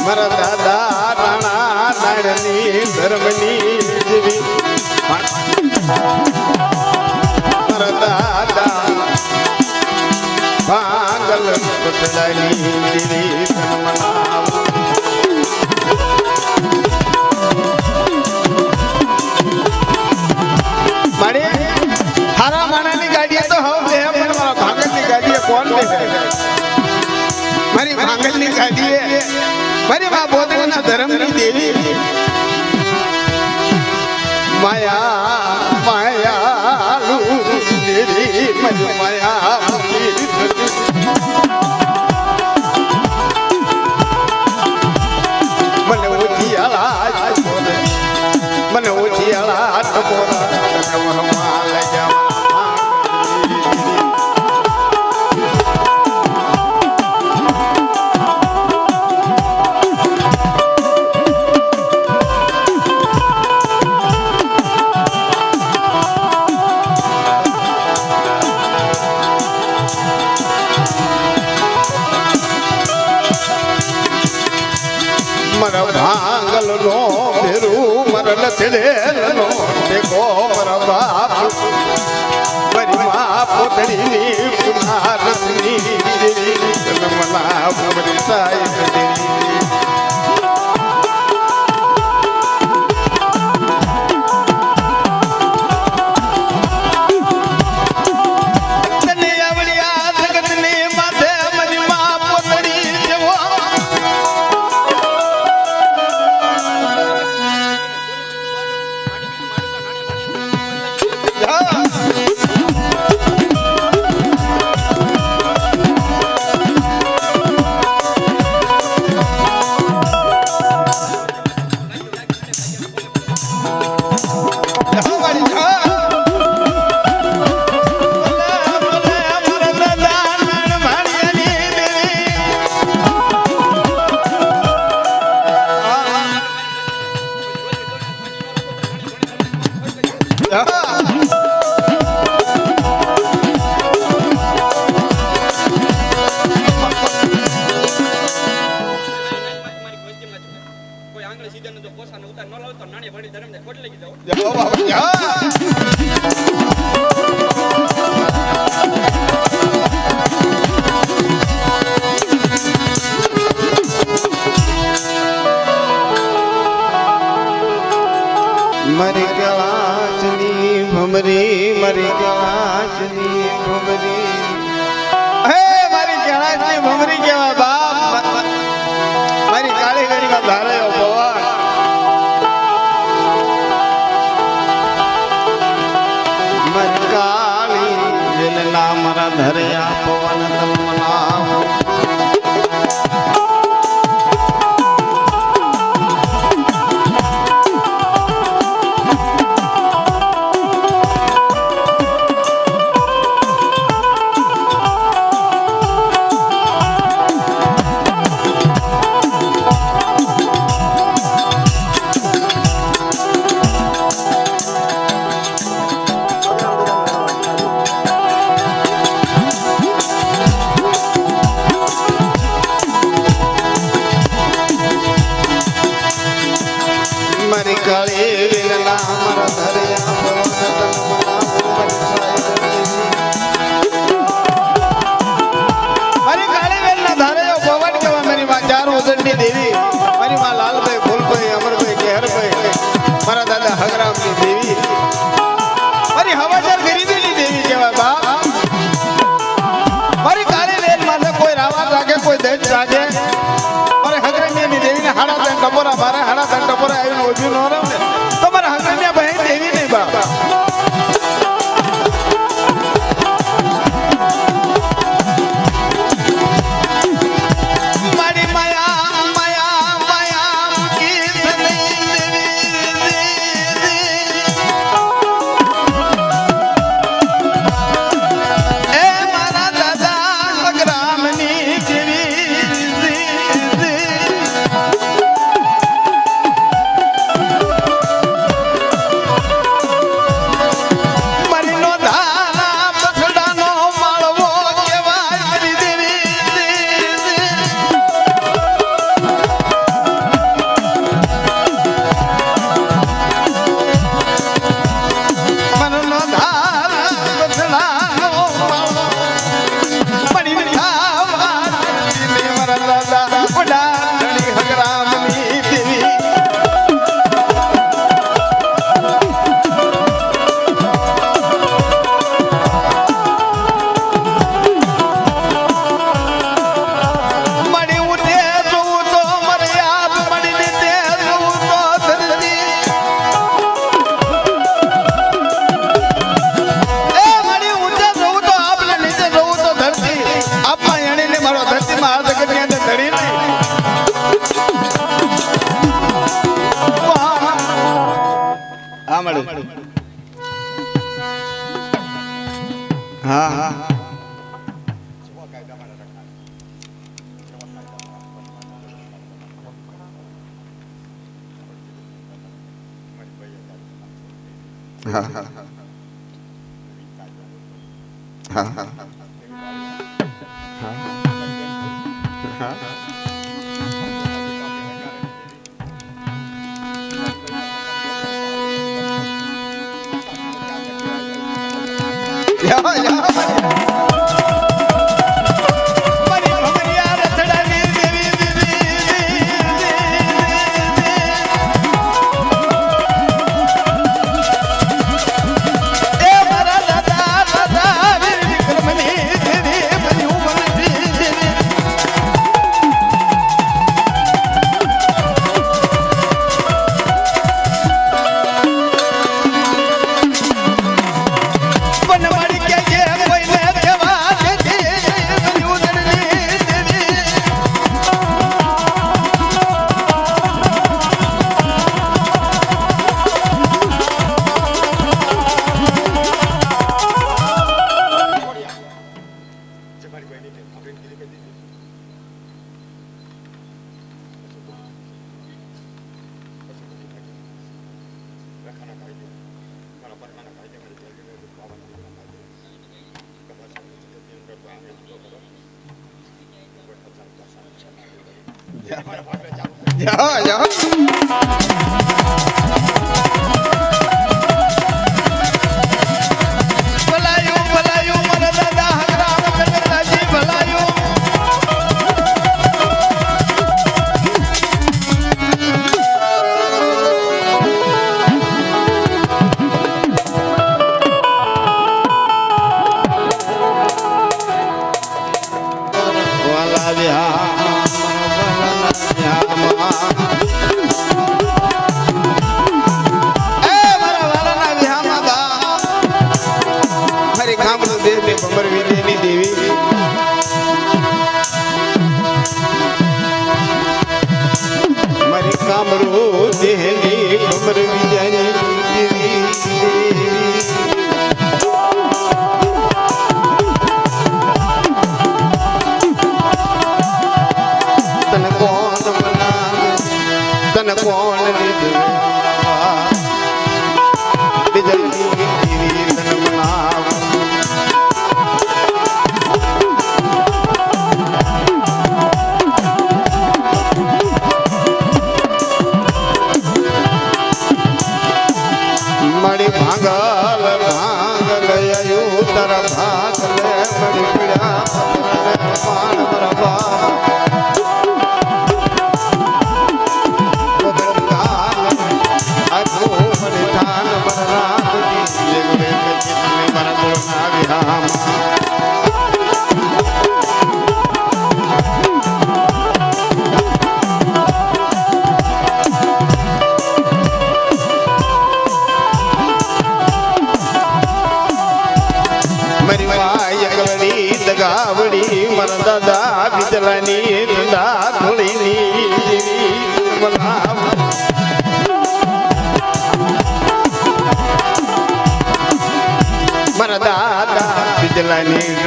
મારા દાદા રાણા નાયણની ધર્મની જીવી મારા દાદા ભાંગલ પતલાની જીવી જન્મનાવ મારે હારા માણાની ગાડીએ તો હવે પણ મારા ભાંગલની ગાડીએ કોણ બેસે મારી ભાંગલની ગાડીએ મારી મા બોધના ધર્મની દેવી માયા માયાલુ દેવી મારી માયા મને ઉઠિયાળા મને ઉઠિયાળા ટપોરા લઈ જાવ ભાંગલ નો ફેરું મરલ થેલો દેખો મારા બાપ મારી મા પોતડીની પુનારની જન્મના ભવરી સાઈ દેવી મારી કલાચની ભમરી મારી કલાચની ભમરી હે મારી કલાચની ભમરી કેવા બાપ મારી કાળી ગરીમાં ધારાયો ભગવાન મારી કાળી વેલના મારા ધરયા પવન તમનાવો દહેજ ચાજે મારે હગરણ્યની દેવીને હાડા ત્રણ ટપોરા મારે હાડા ત્રણ ટપોરા આવીને ઓછું ન રહે ને તો મારે હગરણ્ય ભાઈ દેવી નહીં બાપા હા હા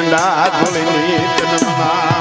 ચંડા ધોળની તનમાં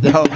જાઓ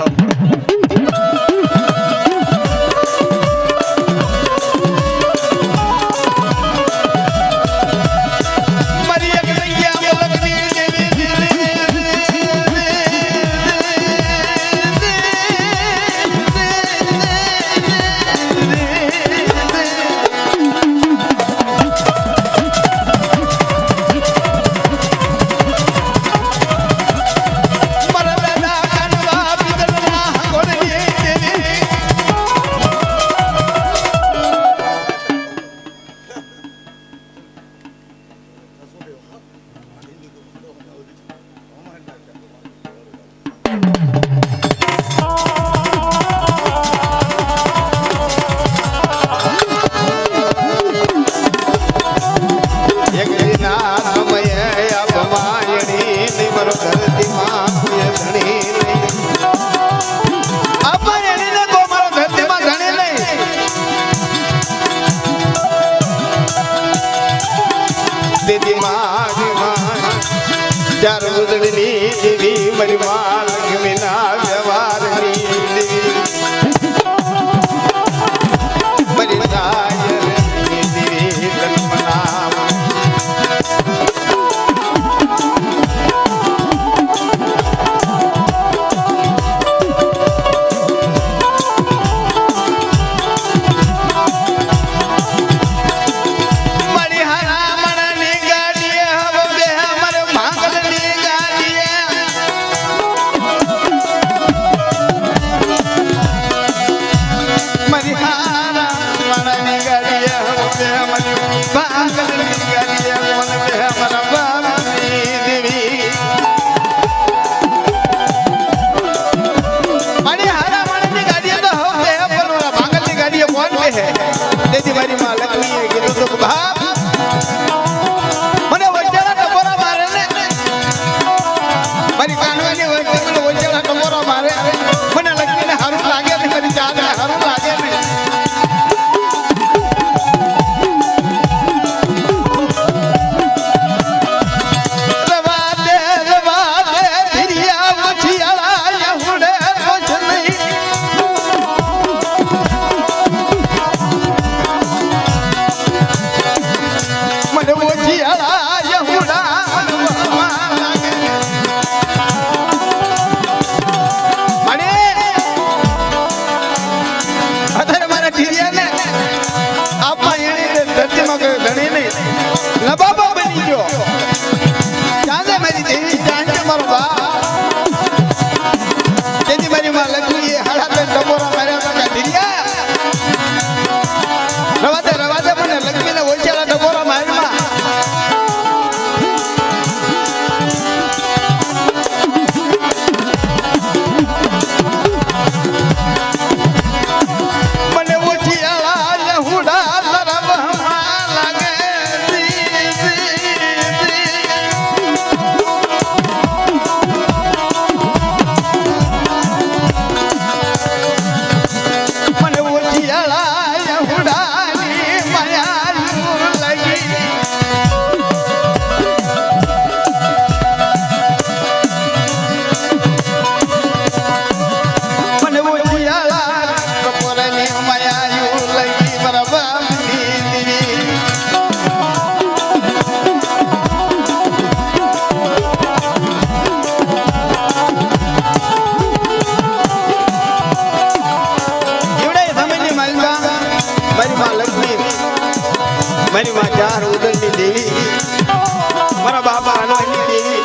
મારી માં ચાર ઉદરની દેવી મારા બાપા હનુમાનની દેવી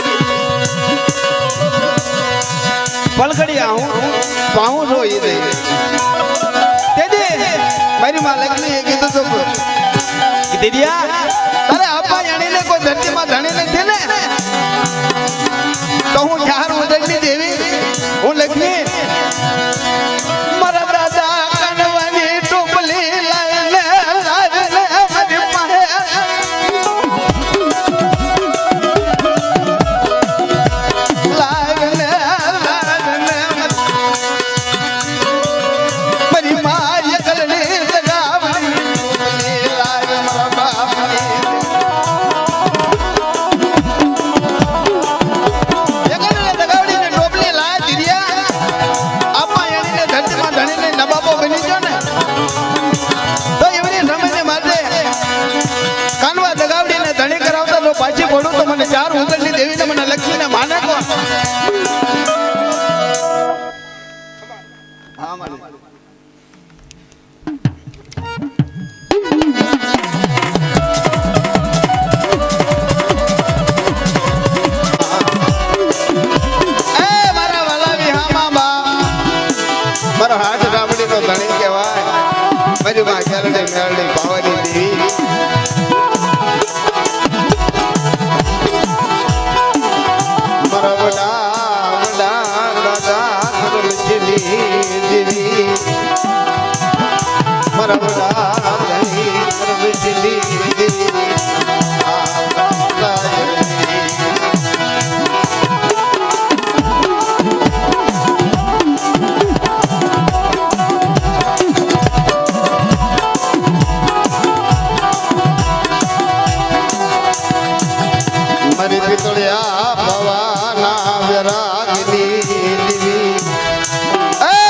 પલકડી આવું પાઉં છો એ દે તેદી મારી માં લક્ષ્મી એ કીધું તો કે દેડિયા તારે આપા જાણીને કોઈ ધરતીમાં ધણી નથી ને તો હું ચાર ઉદરની દેવી હું લક્ષ્મી મારા દાદા કનવાની ટોપલી લાઈને હા માલિક મારો હાથ રામડી નો ધણી કહેવાય મારી માં ખેલડી મેળડી પાવાની દેવી મારા વડા દાદા ખરચલી દેવી મારા વડા ધણી ખરચલી દેવી પિતળિયા ભવાના વિરાગની દેવી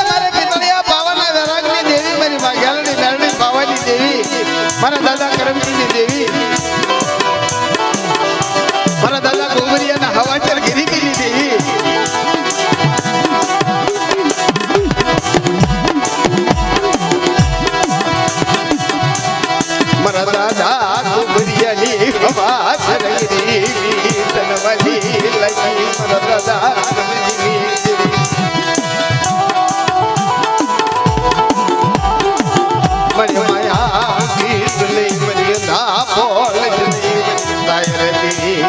મારે પિતળિયા ભવાના વિરાગની દેવી મારી ભાગ્યાલની મેળડી પાવાની દેવી મારા દાદા કરમજીની દેવી મારા દાદા ગોમરિયાના હવાચર ગિરીગીની દેવી મારા દાદા ગોમરિયાની હવાચર ગિરીગી તનવલી લઈ મારા દાદા કરમજીની દેવી મારી માયા ગીત લઈ મારી ના બોલ જઈ તાયર દી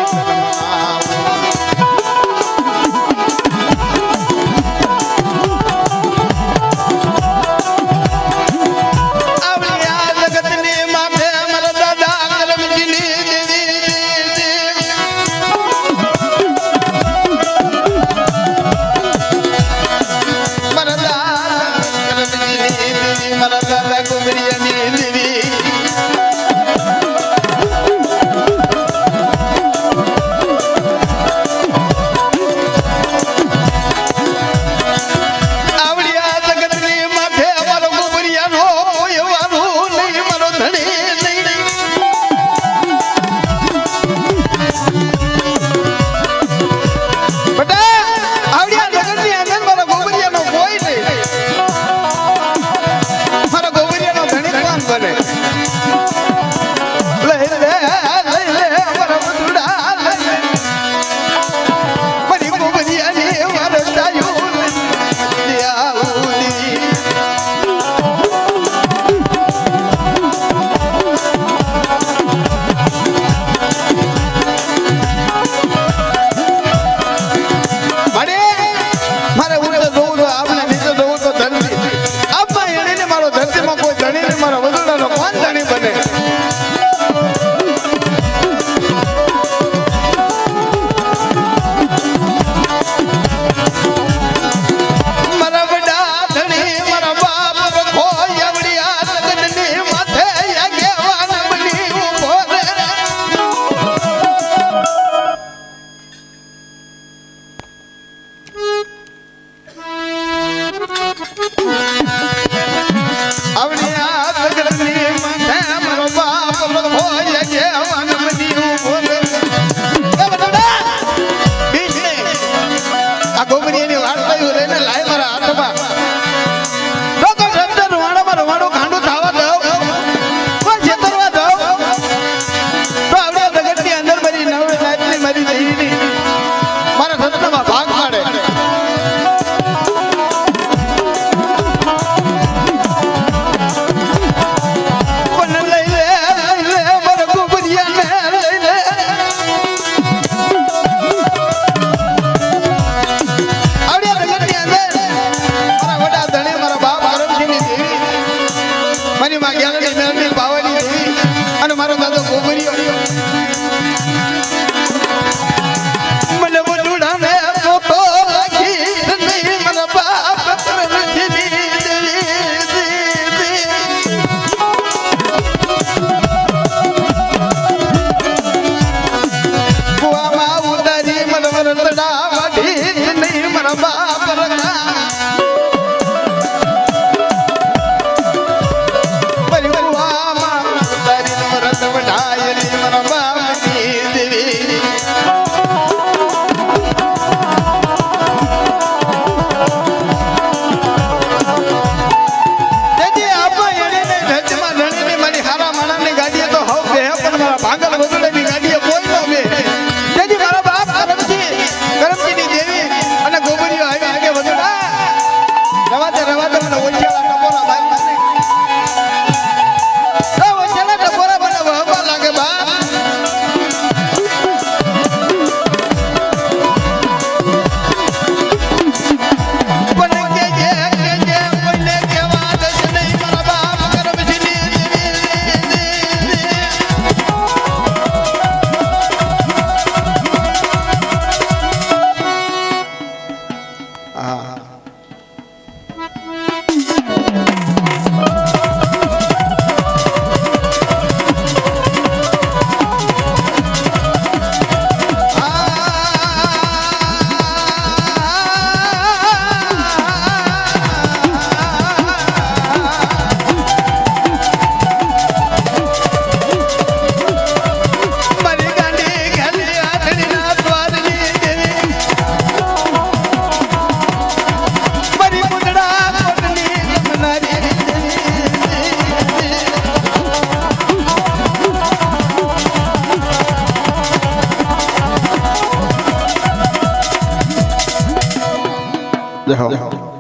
જાઓ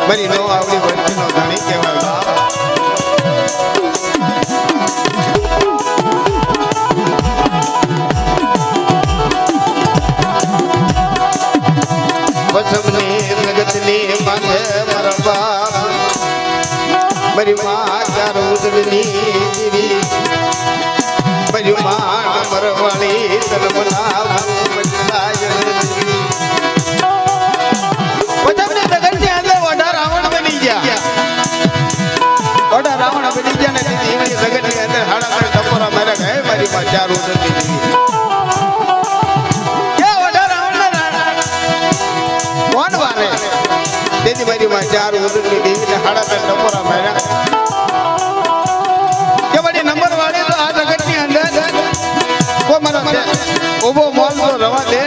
મારી નો આવડી વસ્તી નો ધણી કહેવાય વસમની જગતની માથે મારા બાપ મારી માં ચાર ઉદરની દેવી મારી માં મરવાળી તલમના ચાર ઉદરની દેવીને હાડા ત્રણ ટપોરા માર્યા કે વળી નંબર વાળી તો આ જગતની અંદર કોઈ મારો ઉભો મોલ તો રવા દે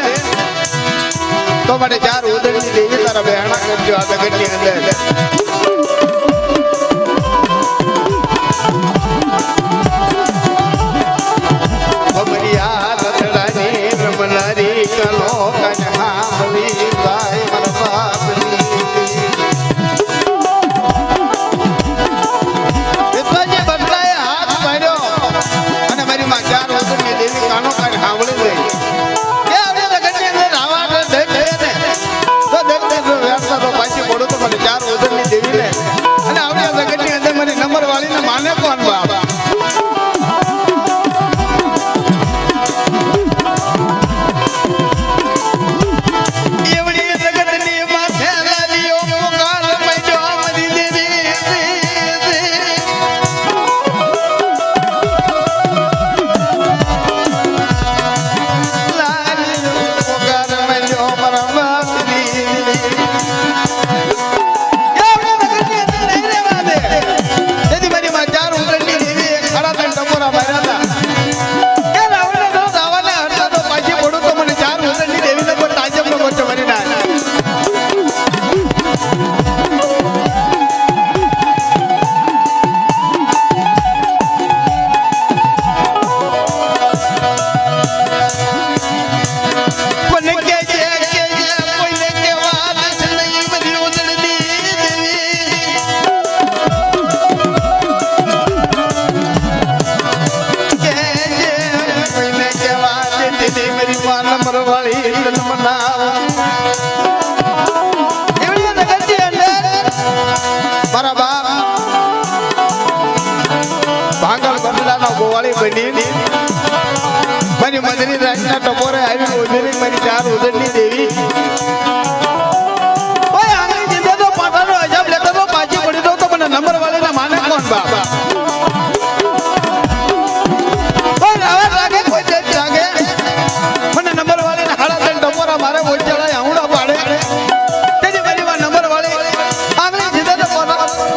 તો મને ચાર ઉદરની દેવી તારા બેહાણા કરજો આ જગતની અંદર મારી મદની રાતના ટપોરે આવી ઉજળી મારી ચાર ઉદરની દેવી ઓય આંગળી જીતે તો પાટાનો અજાબ લેતો તો પાછી પડી દો તો મને નંબર વાળીના માને કોણ બાબા ઓય રાવા લાગે કોઈ દે જાગે મને નંબર વાળીના હાડા ત્રણ ટપોરા મારે ઓજળા આઉડા પાડે તેજી મારી માં નંબર વાળી આંગળી જીતે તો પાટા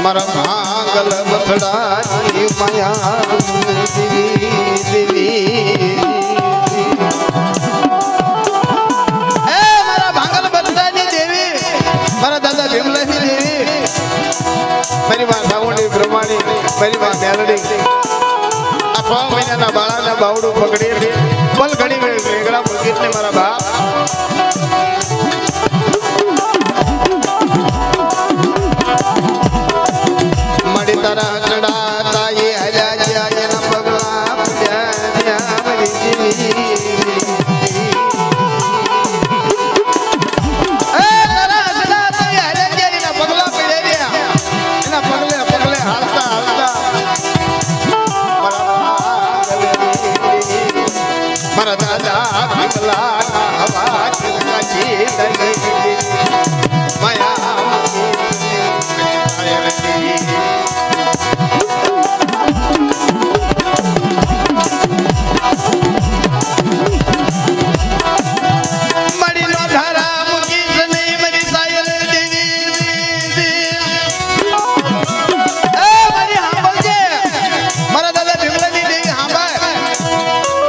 મારા ભાંગલ બથડાની માયા દેવી મારા ભાંગલ બથડાની દેવી મારા દાદા ભીમલાની દેવી મારી માં સાવણી બ્રહ્માણી મારી માં મેલડી આ 6 મહિનાના બાળાના બાવડું પકડી પલ ઘડી વેગળા મુલકીને મારા બાપ મળી તારા ચડાતા એ હજા જ્યાં એના પગલા પડ્યા મારી દેવી મારા દાદા ભીમલા હવા કાચી લઈ માયા મળી નો ધારા મૂકી સની મારી સાયલ દેવી મારી હાંભળજે મારા દાદા ભીમલાની દેવી હાંભળ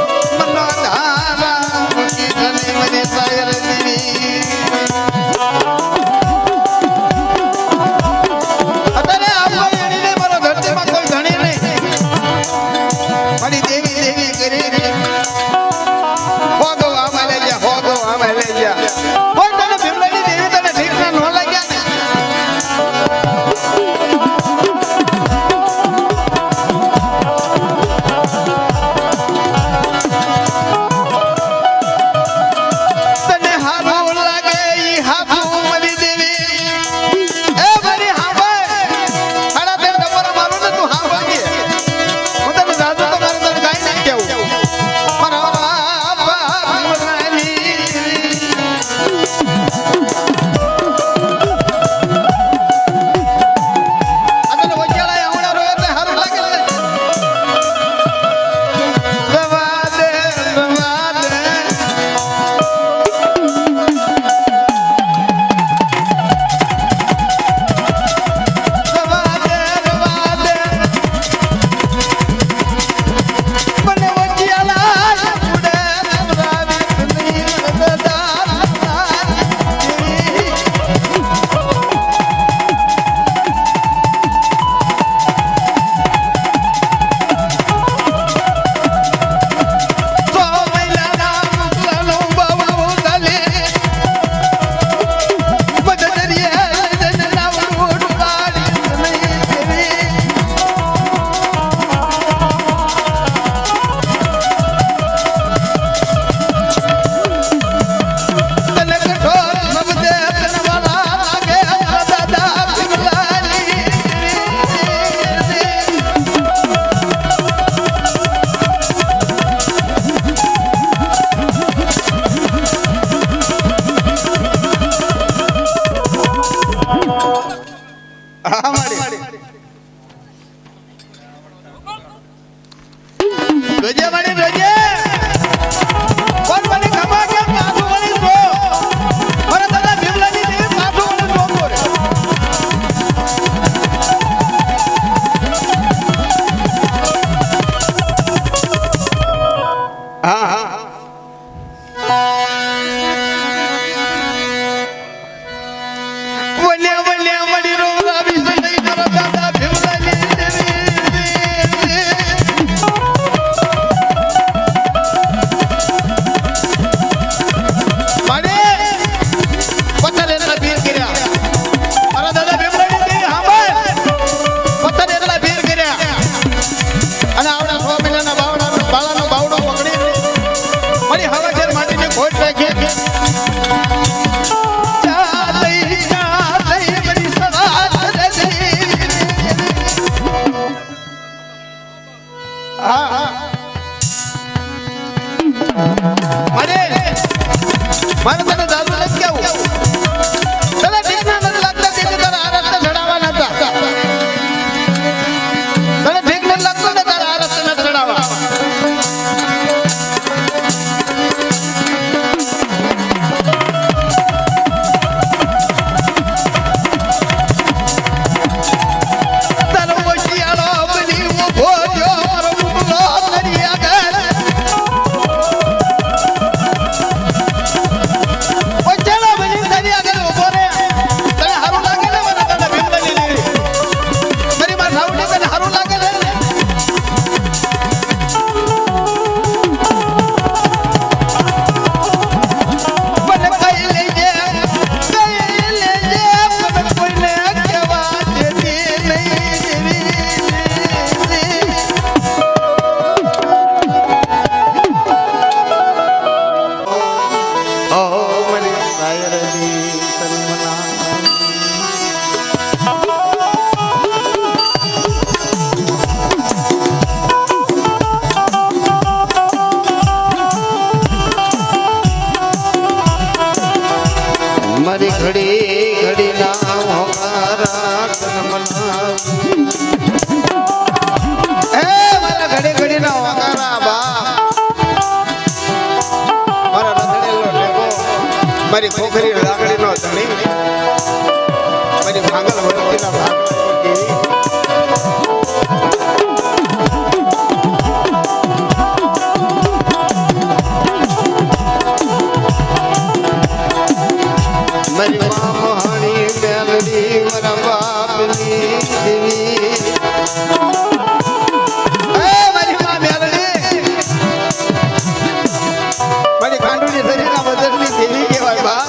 મારા ઘડી ઘડી ના વગારા બા મારા રંધણેલો ટેકો મારી ખોખરી લાકડી નો ધણી મારી ભાંગલ વળતી ના ભાગલ દેવી મારી મા મહાણી મેલડી મારા બાપની દેવી મારી મા મેલડી મારી ખાંડુની શરીરના વજનની દેવી કહેવાય બા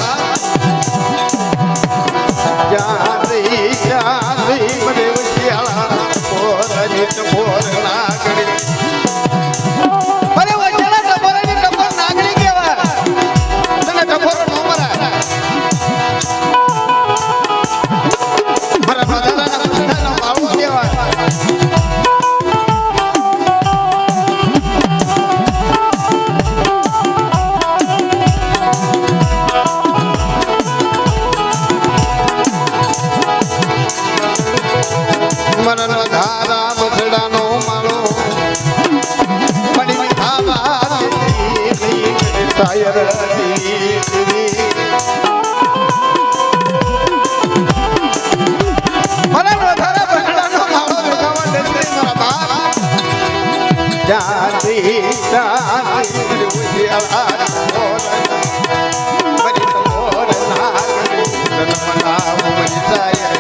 જારી મને ઉજ્યાળા પોરની ટપોર નાગડી અરે ઉજ્યાળા ટપોરની ટપોર નાગડી કહેવાય તને ટપોર નો મરાય મારા બધાના કૃષ્ણનો બાળો કહેવાય મરણ ધારા બસડાનો માળો પડી ખાવા શાયર મરણ ધારા બસડાનો માળો દેખાવા દેતી મારા બાપ જાતી જાતી ઉજ્યાળા પડી તમોર નાગરી જન્મનામ શાયર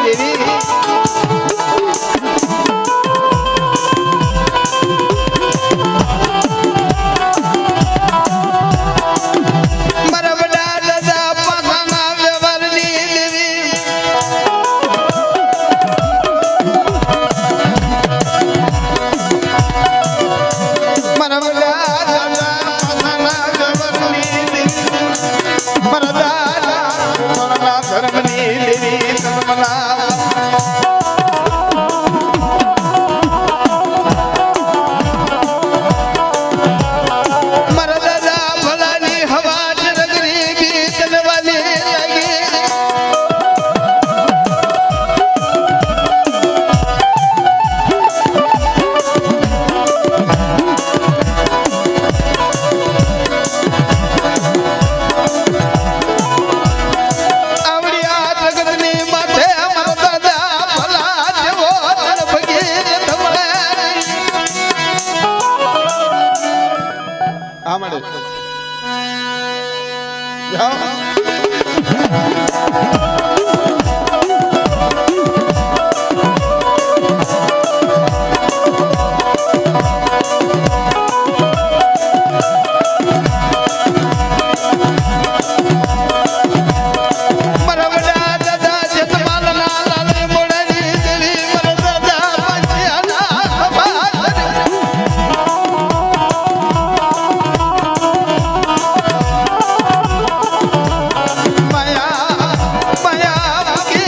દેવી મારા વડા દાદા પાસાના વ્યવહારની દેવી મારા વડા દાદા પાસાના વ્યવહારની દેવી મારા દાદા ધર્મની દેવી તન્મલા મારા દાદા ભલાની હવા રગરી બી ચલવાની લાગી આવડિયા જગતની માથે મારા દાદા ભલા જેવો તરફગી થમણે આ મળે જાઓ મારા વડા દાદા જેતમાલના લાલે મોડાની દેવી મારા દાદા પાંચિયાના હવા માયા માયા કે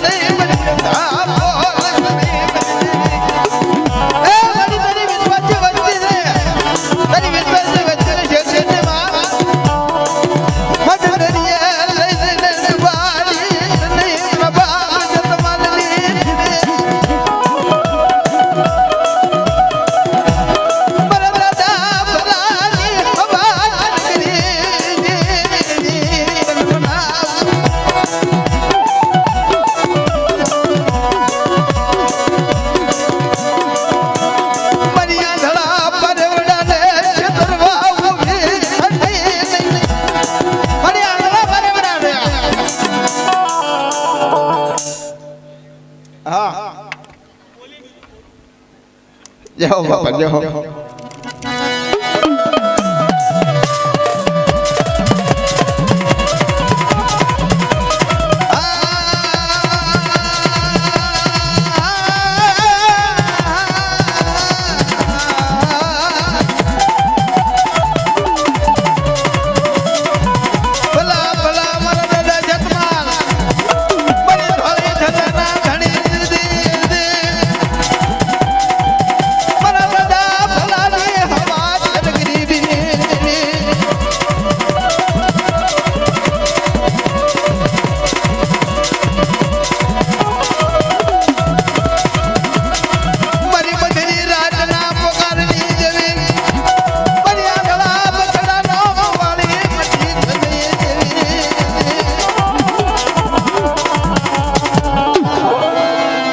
નહીં બનતા બોલ નહીં એ મારી તારી વિશ્વાસ વચ્ચે રે તારી વિશ્વાસ વચ્ચે છે છે માં મધુરિયા લઈને વાલી નહીં પ્રભા જતમાલની મારા દાદા ભલાની હવા મરિયા ધડા પરવડાને છતરવા ઉભી થઈ મરિયા ધડા પરવડાને હા જાઓ બાપા જાઓ